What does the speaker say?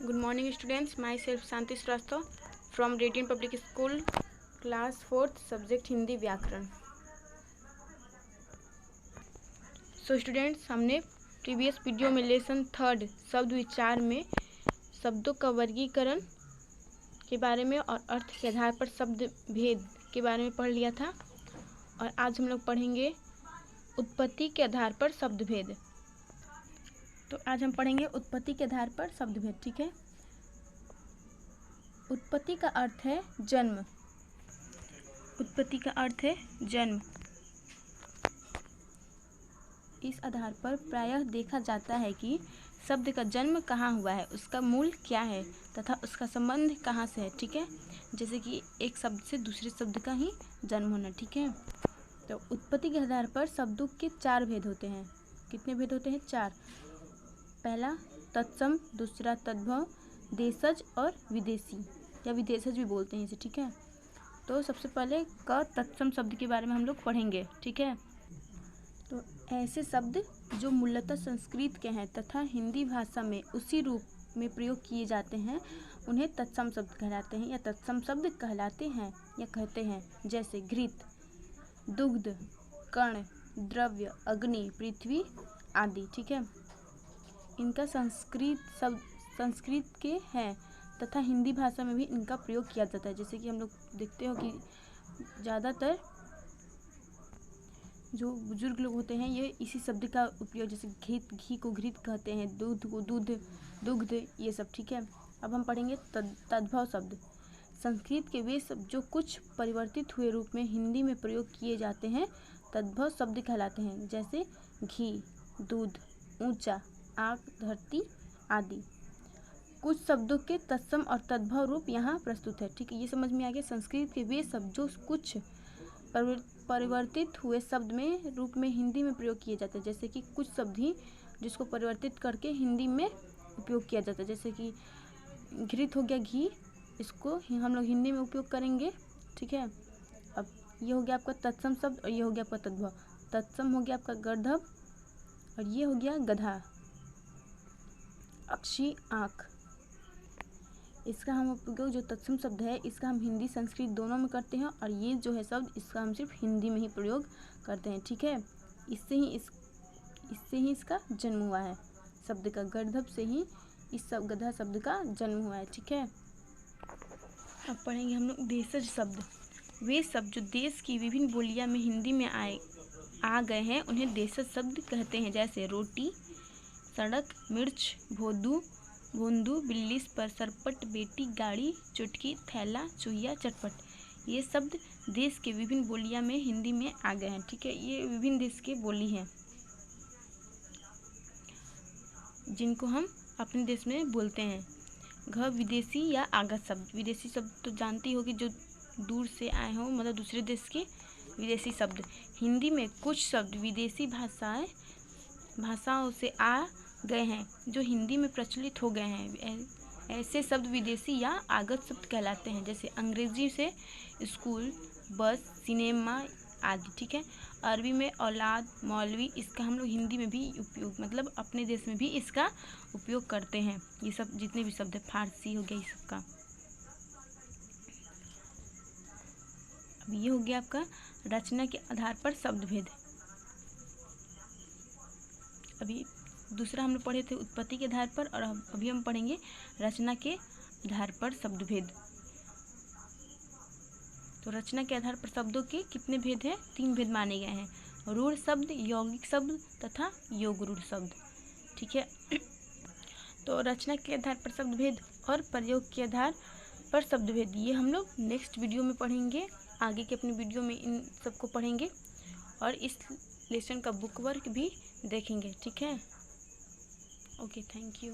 Good morning, students. Myself Shanti Srivastava from Radiant Public School, class 4th, subject Hindi व्याकरण। So students, हमने previous video में lesson 3 शब्द विचार में शब्दों का वर्गीकरण के बारे में और अर्थ के आधार पर शब्द भेद के बारे में पढ़ लिया था। और आज हम लोग पढ़ेंगे उत्पत्ति के आधार पर शब्द भेद। तो आज हम पढ़ेंगे उत्पत्ति के आधार पर शब्द भेद। ठीक है। उत्पत्ति का अर्थ है जन्म। उत्पत्ति का अर्थ है जन्म। इस आधार पर प्रायः देखा जाता है कि शब्द का जन्म कहाँ हुआ है, उसका मूल क्या है तथा उसका संबंध कहाँ से है। ठीक है। जैसे कि एक शब्द से दूसरे शब्द का ही जन्म होना। ठीक है। तो उत्पत्ति के आधार पर शब्दों के 4 भेद होते हैं। कितने भेद होते हैं? 4। पहला तत्सम, दूसरा तद्भव, देशज और विदेशी या विदेशज भी बोलते हैं इसे। ठीक है। तो सबसे पहले क तत्सम शब्द के बारे में हम लोग पढ़ेंगे। ठीक है। तो ऐसे शब्द जो मूलतः संस्कृत के हैं तथा हिंदी भाषा में उसी रूप में प्रयोग किए जाते हैं उन्हें तत्सम शब्द कहलाते हैं या तत्सम शब्द कहलाते हैं या कहते हैं। जैसे घृत, दुग्ध, कर्ण, द्रव्य, अग्नि, पृथ्वी आदि। ठीक है। इनका संस्कृत के हैं तथा हिंदी भाषा में भी इनका प्रयोग किया जाता है। जैसे कि हम लोग देखते हो कि ज़्यादातर जो बुजुर्ग लोग होते हैं ये इसी शब्द का उपयोग, जैसे घी को घृत कहते हैं, दूध को दुग्ध, ये सब। ठीक है। अब हम पढ़ेंगे तद्भव शब्द। संस्कृत के वे शब्द जो कुछ परिवर्तित हुए रूप में हिंदी में प्रयोग किए जाते हैं तद्भव शब्द कहलाते हैं। जैसे घी, दूध, ऊंचा, आग, धरती आदि। कुछ शब्दों के तत्सम और तद्भव रूप यहाँ प्रस्तुत है। ठीक है। ये समझ में आ गया। संस्कृत के वे शब्द जो कुछ परिवर्तित हुए शब्द में रूप में हिंदी में प्रयोग किए जाते हैं। जैसे कि कुछ शब्द ही जिसको परिवर्तित करके हिंदी में उपयोग किया जाता है। जैसे कि घृत हो गया घी, इसको हम लोग हिंदी में उपयोग करेंगे। ठीक है। अब ये हो गया आपका तत्सम शब्द और ये हो गया आपका तद्भव। तत्सम हो गया आपका गर्दभ और ये हो गया गधा। अक्षी, आँख। इसका हम उपयोग जो तत्सम शब्द है इसका हम हिंदी संस्कृत दोनों में करते हैं और ये जो है शब्द इसका हम सिर्फ हिंदी में ही प्रयोग करते हैं। ठीक है। इससे ही इसका जन्म हुआ है। शब्द का गर्दभ से ही इस सब गधा शब्द का जन्म हुआ है। ठीक है। अब पढ़ेंगे हम लोग देशज शब्द। वे शब्द जो देश की विभिन्न बोलियां में हिंदी में आ गए हैं उन्हें देशज शब्द कहते हैं। जैसे रोटी, सड़क, मिर्च, भोंदू, बिल्ली पर सरपट, बेटी, गाड़ी, चुटकी, थैला, चूहिया, चटपट। ये शब्द देश के विभिन्न बोलियां में हिंदी में आ गए हैं। ठीक है। ये विभिन्न देश के बोली हैं जिनको हम अपने देश में बोलते हैं। विदेशी या आगत शब्द। विदेशी शब्द तो जानती हो कि जो दूर से आए हो, मतलब दूसरे देश के विदेशी शब्द। हिंदी में कुछ शब्द विदेशी भाषाओं से आ गए हैं जो हिंदी में प्रचलित हो गए हैं। ऐसे शब्द विदेशी या आगत शब्द कहलाते हैं। जैसे अंग्रेजी से स्कूल, बस, सिनेमा आदि। ठीक है। अरबी में औलाद, मौलवी, इसका हम लोग हिंदी में भी उपयोग, मतलब अपने देश में भी इसका उपयोग करते हैं। ये सब जितने भी शब्द है, फारसी हो गया, ये सब का। अब ये हो गया आपका रचना के आधार पर शब्द भेद। अभी दूसरा हम लोग पढ़े थे उत्पत्ति के आधार पर और अभी हम पढ़ेंगे रचना के आधार पर शब्द भेद। तो रचना के आधार पर शब्दों के कितने भेद हैं? 3 भेद माने गए हैं। रूढ़ शब्द, यौगिक शब्द तथा योग रूढ़ शब्द। ठीक है। तो रचना के आधार पर शब्द भेद और प्रयोग के आधार पर शब्द भेद ये हम लोग नेक्स्ट वीडियो में पढ़ेंगे। आगे के अपने वीडियो में इन सबको पढ़ेंगे और इस लेसन का बुक वर्क भी देखेंगे। ठीक है। Okay, thank you.